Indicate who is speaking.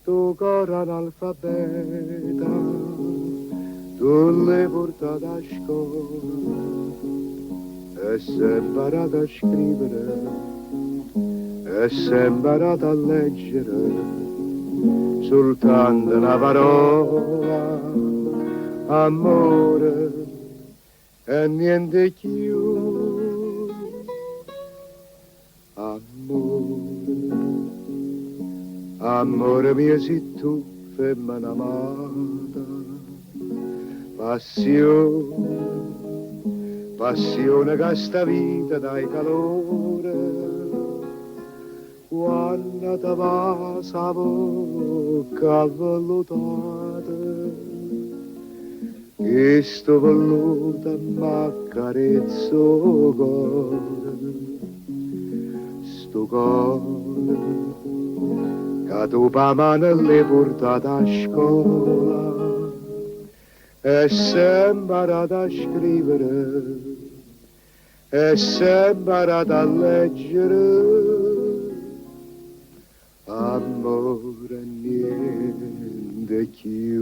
Speaker 1: Sto coro analfabeta, tu l'hai portato a scuola e sei imparato a scrivere e sei imparato a leggere soltanto una parola, amore e niente più. Amore, amore mio, sei tu femmina amata, passione, passione che sta vita dai calore, quando ti va sa bocca avvellutata, che sto velluta m'accarezzo cuore, sto cuore che tu pa mano l'hai portato a scuola e sei imparato a scrivere e sei imparato a leggere, amore niente più.